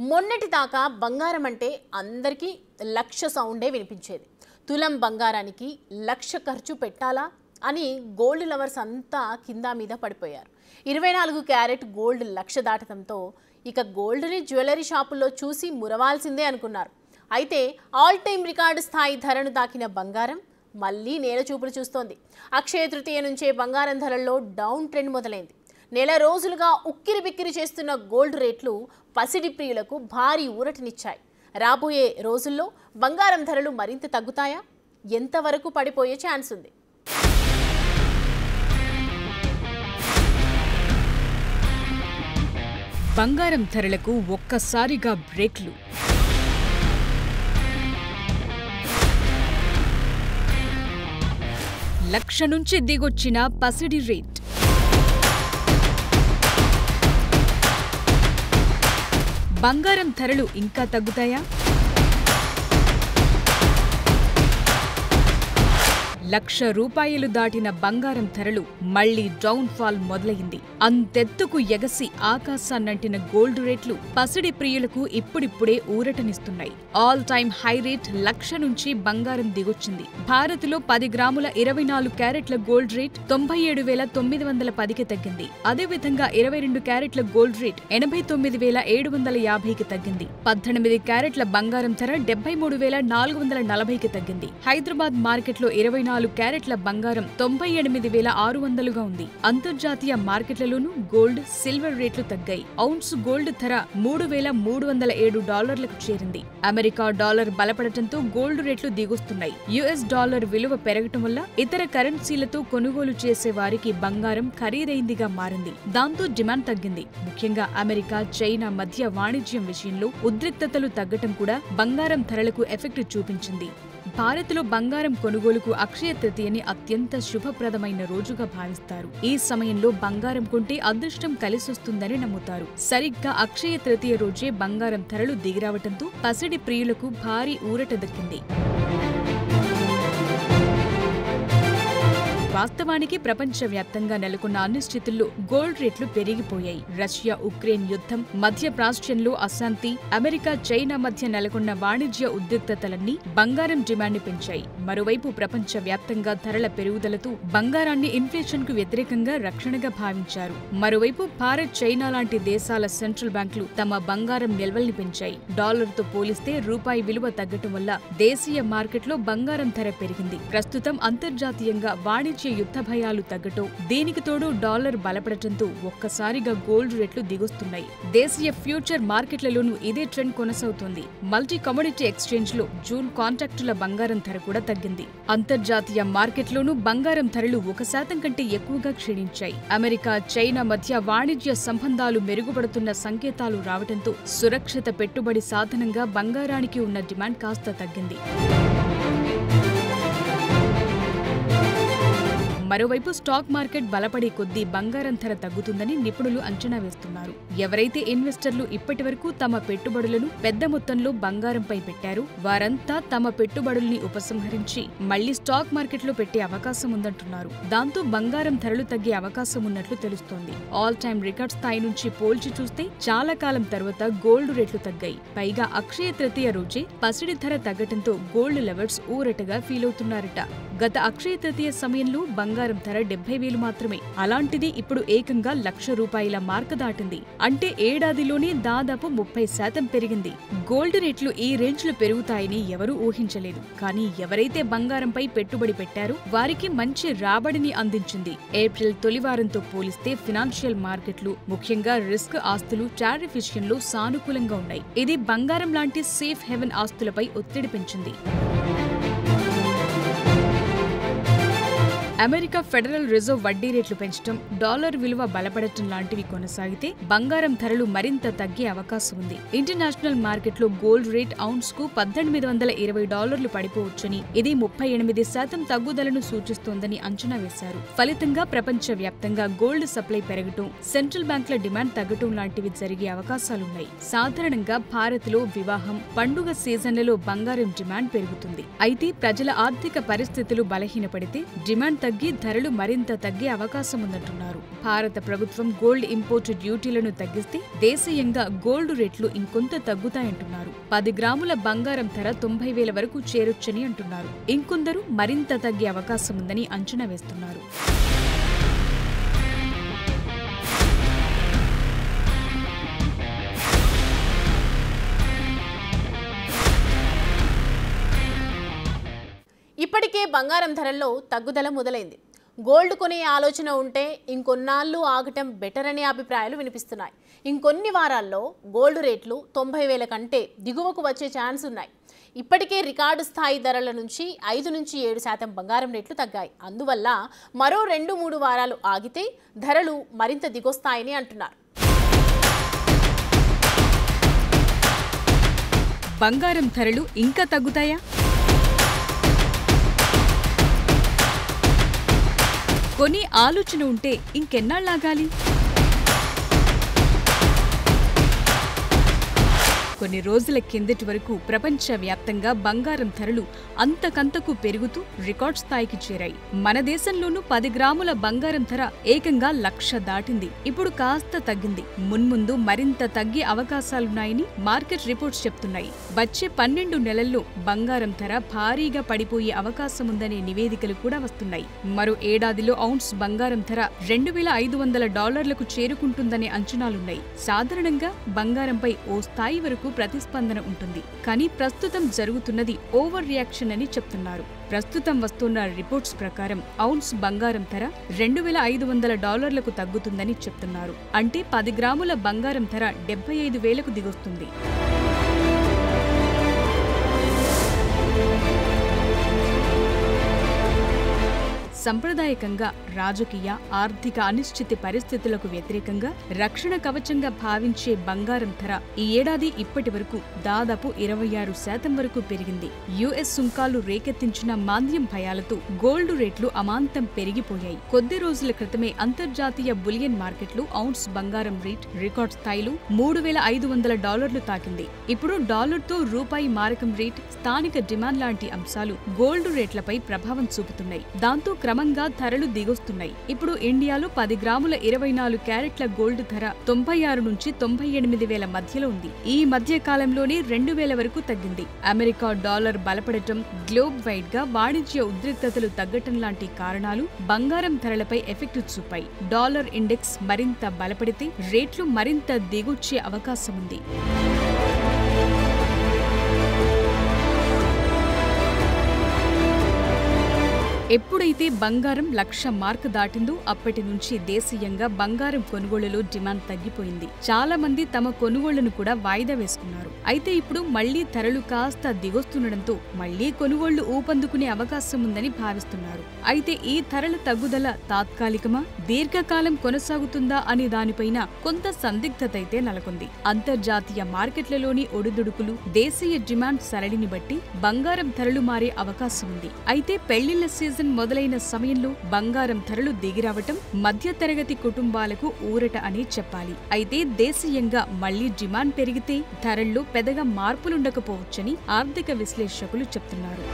మొన్నటిదాకా బంగారం అంటే అందరికీ లక్ష సౌండే వినిపించేది. తులం బంగారానికి లక్ష ఖర్చు పెట్టాలా అని గోల్డ్ లవర్స్ అంతా కింద మీద పడిపోయారు. 24 క్యారెట్ గోల్డ్ లక్ష దాటడంతో ఇక గోల్డ్ని జ్యువెలరీ షాపుల్లో చూసి మురవాల్సిందే అనుకున్నారు. అయితే ఆల్ టైమ్ రికార్డు స్థాయి ధరను దాకిన బంగారం మళ్ళీ నేల చూపులు చూస్తోంది. అక్షయ తృతీయ నుంచే బంగారం ధరల్లో డౌన్ ట్రెండ్ మొదలైంది. నెల రోజులుగా ఉక్కిరి బిక్కిరి చేస్తున్న గోల్డ్ రేట్లు పసిడి ప్రియులకు భారీ ఊరటనిచ్చాయి. రాబోయే రోజుల్లో బంగారం ధరలు మరింత తగ్గుతాయా? ఎంతవరకు పడిపోయే ఛాన్స్ ఉంది? బంగారం ధరలకు ఒక్కసారిగా బ్రేక్లు. లక్ష నుంచి దిగొచ్చిన పసిడి రేట్. బంగారం ధరలు ఇంకా తగ్గుతాయా? ₹1,00,000 దాటిన బంగారం ధరలు మళ్లీ డౌన్ ఫాల్ మొదలైంది. అంతెత్తుకు ఎగసి ఆకాశాన్నంటిన గోల్డ్ రేట్లు పసిడి ప్రియులకు ఇప్పుడిప్పుడే ఊరటనిస్తున్నాయి. ఆల్ టైమ్ హై రేట్ 1,00,000 నుంచి బంగారం దిగొచ్చింది. భారత్లో 10 గ్రాముల 24 క్యారెట్ల గోల్డ్ రేట్ 97,910కి తగ్గింది. అదేవిధంగా 22 క్యారెట్ల గోల్డ్ రేట్ 89,750కి తగ్గింది. 18 క్యారెట్ల బంగారం ధర 73,440కి తగ్గింది. హైదరాబాద్ మార్కెట్లో 24 క్యారెట్ల బంగారం 98,600గా ఉంది. అంతర్జాతీయ మార్కెట్లలోనూ గోల్డ్, సిల్వర్ రేట్లు తగ్గాయి. ఔన్స్ గోల్డ్ ధర $3,307లకు చేరింది. అమెరికా డాలర్ బలపడటంతో గోల్డ్ రేట్లు దిగొస్తున్నాయి. యుఎస్ డాలర్ విలువ పెరగటం వల్ల ఇతర కరెన్సీలతో కొనుగోలు చేసే వారికి బంగారం ఖరీదైందిగా మారింది. దాంతో డిమాండ్ తగ్గింది. ముఖ్యంగా అమెరికా, చైనా మధ్య వాణిజ్యం విషయంలో ఉద్రిక్తతలు తగ్గటం కూడా బంగారం ధరలకు ఎఫెక్ట్ చూపించింది. భారత్లో బంగారం కొనుగోలుకు అక్షయ తృతీయని అత్యంత శుభప్రదమైన రోజుగా భావిస్తారు. ఈ సమయంలో బంగారం కొంటే అదృష్టం కలిసొస్తుందని నమ్ముతారు. సరిగ్గా అక్షయ తృతీయ రోజే బంగారం ధరలు దిగిరావటంతో పసిడి ప్రియులకు భారీ ఊరట దక్కింది. వాస్తవానికి ప్రపంచవ్యాప్తంగా నెలకొన్న అనిశ్చితుల్లో గోల్డ్ రేట్లు పెరిగిపోయాయి. రష్యా ఉక్రెయిన్ యుద్ధం, మధ్య ప్రాచ్యంలో అశాంతి, అమెరికా చైనా మధ్య నెలకొన్న వాణిజ్య ఉద్రిక్తతలన్నీ బంగారం డిమాండ్ పెంచాయి. మరోవైపు ప్రపంచవ్యాప్తంగా ధరల పెరుగుదలతో బంగారాన్ని ఇన్ఫ్లేషన్ కు వ్యతిరేకంగా రక్షణగా భావించారు. మరోవైపు భారత్, చైనా లాంటి దేశాల సెంట్రల్ బ్యాంకులు తమ బంగారం నిల్వల్ని పెంచాయి. డాలర్తో పోలిస్తే రూపాయి విలువ తగ్గటం వల్ల దేశీయ మార్కెట్లో బంగారం ధర పెరిగింది. ప్రస్తుతం అంతర్జాతీయంగా వాణిజ్య యుద్ధ భయాలు తగ్గటం, దీనికి తోడు డాలర్ బలపడటంతో ఒక్కసారిగా గోల్డ్ రేట్లు దిగొస్తున్నాయి. దేశీయ ఫ్యూచర్ మార్కెట్లలోనూ ఇదే ట్రెండ్ కొనసాగుతోంది. మల్టీ కమోడిటీ ఎక్స్చేంజ్ లో జూన్ కాంట్రాక్టుల బంగారం ధర కూడా తగ్గింది. అంతర్జాతీయ మార్కెట్లోనూ బంగారం ధరలు 1% కంటే ఎక్కువగా క్షీణించాయి. అమెరికా, చైనా మధ్య వాణిజ్య సంబంధాలు మెరుగుపడుతున్న సంకేతాలు రావడంతో సురక్షిత పెట్టుబడి సాధనంగా బంగారానికి ఉన్న డిమాండ్ కాస్త తగ్గింది. మరోవైపు స్టాక్ మార్కెట్ బలపడే కొద్దీ బంగారం ధర తగ్గుతుందని నిపుణులు అంచనా వేస్తున్నారు. ఎవరైతే ఇన్వెస్టర్లు ఇప్పటివరకు తమ పెట్టుబడులను పెద్ద మొత్తంలో బంగారంపై పెట్టారో వారంతా తమ పెట్టుబడుల్ని ఉపసంహరించి మళ్లీ స్టాక్ మార్కెట్లో పెట్టే అవకాశం ఉందంటున్నారు. దాంతో బంగారం ధరలు తగ్గే అవకాశం ఉన్నట్లు తెలుస్తోంది. ఆల్ టైమ్ రికార్డ్ స్థాయి నుంచి పోల్చి చూస్తే చాలా కాలం తర్వాత గోల్డ్ రేట్లు తగ్గాయి. పైగా అక్షయ తృతీయ రోజే పసిడి ధర తగ్గటంతో గోల్డ్ లవర్స్ ఊరటగా ఫీల్ అవుతున్నారట. గత అక్షయ తృతీయ సమయంలో బంగారం ధర 70,000 మాత్రమే. అలాంటిది ఇప్పుడు ఏకంగా ₹1,00,000 మార్క దాటింది. అంటే ఏడాదిలోనే దాదాపు 30% పెరిగింది. గోల్డ్ రేట్లు ఈ రేంజ్ లో పెరుగుతాయని ఎవరూ ఊహించలేదు. కానీ ఎవరైతే బంగారంపై పెట్టుబడి పెట్టారో వారికి మంచి రాబడిని అందించింది. ఏప్రిల్ తొలివారంతో పోలిస్తే ఫినాన్షియల్ మార్కెట్లు, ముఖ్యంగా రిస్క్ ఆస్తులు టారిఫ్ విషయంలో సానుకూలంగా ఉన్నాయి. ఇది బంగారం లాంటి సేఫ్ హెవెన్ ఆస్తులపై ఒత్తిడి పెంచింది. అమెరికా ఫెడరల్ రిజర్వ్ వడ్డీ రేట్లు పెంచడం, డాలర్ విలువ బలపడటం లాంటివి కొనసాగితే బంగారం ధరలు మరింత తగ్గే అవకాశం ఉంది. ఇంటర్నేషనల్ మార్కెట్లో గోల్డ్ రేట్ ఔన్స్ కు $1,820 పడిపోవచ్చని, ఇది 38% తగ్గుదలను సూచిస్తోందని అంచనా వేశారు. ఫలితంగా ప్రపంచవ్యాప్తంగా గోల్డ్ సప్లై పెరగటం, సెంట్రల్ బ్యాంకుల డిమాండ్ తగ్గటం లాంటివి జరిగే అవకాశాలున్నాయి. సాధారణంగా భారత్లో వివాహం, పండుగ సీజన్లలో బంగారం డిమాండ్ పెరుగుతుంది. అయితే ప్రజల ఆర్థిక పరిస్థితులు బలహీనపడితే డిమాండ్ తగ్గి ధరలు మరింత తగ్గే అవకాశం ఉందంటున్నారు. భారత ప్రభుత్వం గోల్డ్ ఇంపోర్ట్ డ్యూటీలను తగ్గిస్తే దేశీయంగా గోల్డ్ రేట్లు ఇంకొంత తగ్గుతాయంటున్నారు. 10 గ్రాముల బంగారం ధర 90,000 వరకు చేరొచ్చని అంటున్నారు. ఇంకొందరు మరింత తగ్గే అవకాశం ఉందని అంచనా వేస్తున్నారు. ఇప్పటికే బంగారం ధరల్లో తగ్గుదల మొదలైంది. గోల్డ్ కొనే ఆలోచన ఉంటే ఇంకొన్నాళ్ళు ఆగటం బెటర్ అనే అభిప్రాయాలు వినిపిస్తున్నాయి. ఇంకొన్ని వారాల్లో గోల్డ్ రేట్లు 90,000 కంటే దిగువకు వచ్చే ఛాన్స్ ఉన్నాయి. ఇప్పటికే రికార్డు స్థాయి ధరల నుంచి 5 నుంచి 7% బంగారం రేట్లు తగ్గాయి. అందువల్ల మరో 2-3 వారాలు ఆగితే ధరలు మరింత దిగొస్తాయని అంటున్నారు. బంగారం ధరలు ఇంకా తగ్గుతాయా? కొని ఆలోచన ఉంటే ఇంకెన్నాళ్ళాగాలి? కొన్ని రోజుల కిందటి వరకు ప్రపంచవ్యాప్తంగా బంగారం ధరలు అంతకంతకు పెరుగుతూ రికార్డ్ స్థాయికి చేరాయి. మన దేశంలోనూ 10 గ్రాముల బంగారం ధర ఏకంగా 1,00,000 దాటింది. ఇప్పుడు కాస్త తగ్గింది. మున్ముందు మరింత తగ్గే అవకాశాలున్నాయని మార్కెట్ రిపోర్ట్స్ చెప్తున్నాయి. వచ్చే 12 నెలల్లో బంగారం ధర భారీగా పడిపోయే అవకాశముందనే నివేదికలు కూడా వస్తున్నాయి. మరో ఏడాదిలో ఔన్స్ బంగారం ధర $2,500 చేరుకుంటుందనే అంచనాలున్నాయి. సాధారణంగా బంగారంపై ఓ స్థాయి వరకు ప్రతిస్పందన ఉంటుంది. కానీ ప్రస్తుతం జరుగుతున్నది ఓవర్ రియాక్షన్ అని చెప్తున్నారు. ప్రస్తుతం వస్తున్న రిపోర్ట్స్ ప్రకారం ఔన్స్ బంగారం ధర $2,500 తగ్గుతుందని చెప్తున్నారు. అంటే 10 గ్రాముల బంగారం ధర 75,000కు దిగొస్తుంది. సంప్రదాయకంగా రాజకీయ, ఆర్థిక అనిశ్చితి పరిస్థితులకు వ్యతిరేకంగా రక్షణ కవచంగా భావించే బంగారం ధర ఈ ఏడాది ఇప్పటి వరకు దాదాపు 26% వరకు పెరిగింది. యుఎస్ సుంకాలు రేకెత్తించిన మాంద్యం భయాలతో గోల్డ్ రేట్లు అమాంతం పెరిగిపోయాయి. కొద్ది రోజుల క్రితమే అంతర్జాతీయ బులియన్ మార్కెట్లు ఔన్స్ బంగారం రేట్ రికార్డ్ స్థాయిలో $3,500 తాకింది. ఇప్పుడు డాలర్తో రూపాయి మారకం రేట్, స్థానిక డిమాండ్ లాంటి అంశాలు గోల్డ్ రేట్లపై ప్రభావం చూపుతున్నాయి. దాంతో క్రమంగా ధరలు దిగొస్తున్నాయి. ఇప్పుడు ఇండియాలో 10 గ్రాముల 24 క్యారెట్ల గోల్డ్ ధర 96 నుంచి 98,000 మధ్యలో ఉంది. ఈ మధ్య కాలంలోనే 2,000 వరకు తగ్గింది. అమెరికా డాలర్ బలపడటం, గ్లోబ్ వైడ్ గా వాణిజ్య ఉద్రిక్తతలు తగ్గటం లాంటి కారణాలు బంగారం ధరలపై ఎఫెక్ట్ చూపాయి. డాలర్ ఇండెక్స్ మరింత బలపడితే రేట్లు మరింత దిగొచ్చే అవకాశముంది. ఎప్పుడైతే బంగారం 1,00,000 మార్క్ దాటిందో అప్పటి నుంచి దేశీయంగా బంగారం కొనుగోళ్లలో డిమాండ్ తగ్గిపోయింది. చాలా మంది తమ కొనుగోళ్లను కూడా వాయిదా వేసుకున్నారు. అయితే ఇప్పుడు మళ్లీ ధరలు కాస్త దిగొస్తుండటంతో మళ్లీ కొనుగోళ్లు ఊపందుకునే అవకాశం ఉందని భావిస్తున్నారు. అయితే ఈ ధరల తగ్గుదల తాత్కాలికమా, దీర్ఘకాలం కొనసాగుతుందా అనే దానిపైన కొంత సందిగ్ధత అయితే నెలకొంది. అంతర్జాతీయ మార్కెట్లలోని ఒడిదుడుకులు, దేశీయ డిమాండ్ సరళిని బట్టి బంగారం ధరలు మారే అవకాశం ఉంది. అయితే పెళ్లిళ్ల సీజన్ మొదలైన సమయంలో బంగారం ధరలు దిగిరావటం మధ్యతరగతి కుటుంబాలకు ఊరట అని చెప్పాలి. అయితే దేశీయంగా మళ్లీ డిమాండ్ పెరిగితే ధరల్లో పెద్దగా మార్పులుండకపోవచ్చని ఆర్థిక విశ్లేషకులు చెప్తున్నారు.